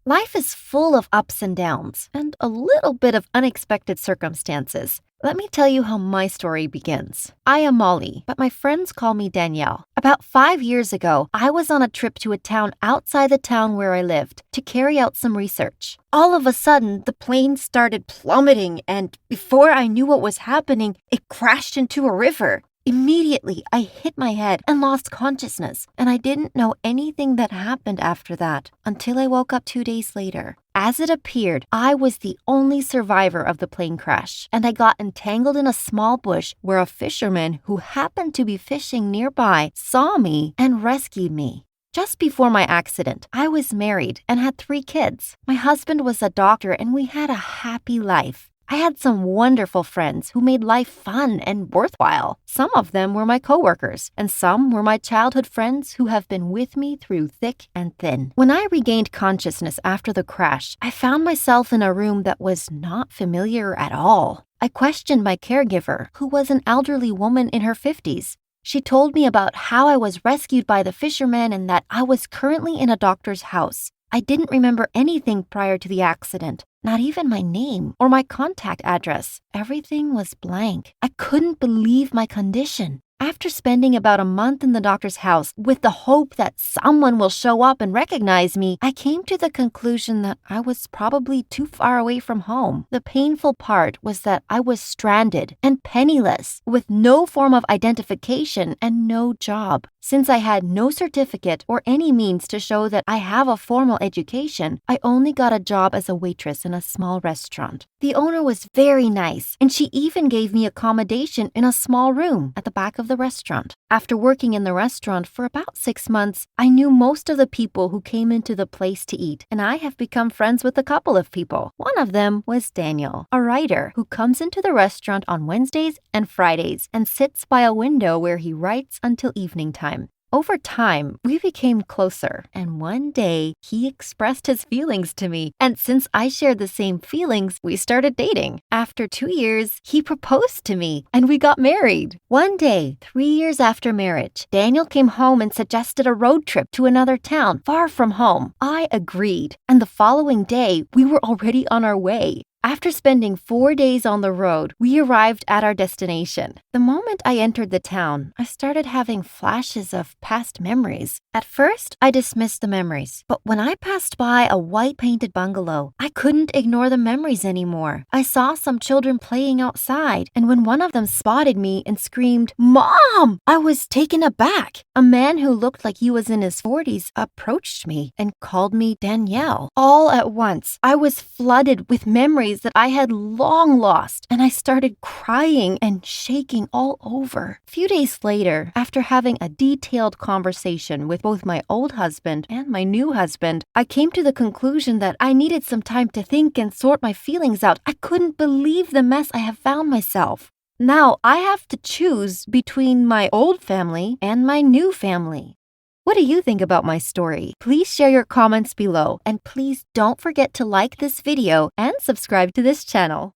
Life is full of ups and downs and a little bit of unexpected circumstances. Let me tell you how my story begins. I am Molly, but my friends call me Danielle. About 5 years ago, I was on a trip to a town outside the town where I lived to carry out some research. All of a sudden, the plane started plummeting, and before I knew what was happening, it crashed into a river. Immediately, I hit my head and lost consciousness, and I didn't know anything that happened after that until I woke up 2 days later. As it appeared, I was the only survivor of the plane crash, and I got entangled in a small bush where a fisherman who happened to be fishing nearby saw me and rescued me. Just before my accident, I was married and had 3 kids. My husband was a doctor, and we had a happy life. I had some wonderful friends who made life fun and worthwhile. Some of them were my coworkers, and some were my childhood friends who have been with me through thick and thin. When I regained consciousness after the crash, I found myself in a room that was not familiar at all. I questioned my caregiver, who was an elderly woman in her 50s. She told me about how I was rescued by the fisherman and that I was currently in a doctor's house. I didn't remember anything prior to the accident, not even my name or my contact address. Everything was blank. I couldn't believe my condition. After spending about a month in the doctor's house with the hope that someone will show up and recognize me, I came to the conclusion that I was probably too far away from home. The painful part was that I was stranded and penniless, with no form of identification and no job. Since I had no certificate or any means to show that I have a formal education, I only got a job as a waitress in a small restaurant. The owner was very nice, and she even gave me accommodation in a small room at the back of the restaurant. After working in the restaurant for about 6 months, I knew most of the people who came into the place to eat, and I have become friends with a couple of people. One of them was Daniel, a writer who comes into the restaurant on Wednesdays and Fridays and sits by a window where he writes until evening time. Over time, we became closer, and one day he expressed his feelings to me, and since I shared the same feelings, we started dating. After 2 years, he proposed to me, and we got married. One day, 3 years after marriage, Daniel came home and suggested a road trip to another town far from home. I agreed, and the following day, we were already on our way. After spending 4 days on the road, we arrived at our destination. The moment I entered the town, I started having flashes of past memories. At first, I dismissed the memories, but when I passed by a white-painted bungalow, I couldn't ignore the memories anymore. I saw some children playing outside, and when one of them spotted me and screamed, "Mom!" I was taken aback. A man who looked like he was in his 40s approached me and called me Danielle. All at once, I was flooded with memories that I had long lost, and I started crying and shaking all over. A few days later, after having a detailed conversation with both my old husband and my new husband, I came to the conclusion that I needed some time to think and sort my feelings out. I couldn't believe the mess I have found myself. Now I have to choose between my old family and my new family. What do you think about my story? Please share your comments below, and please don't forget to like this video and subscribe to this channel.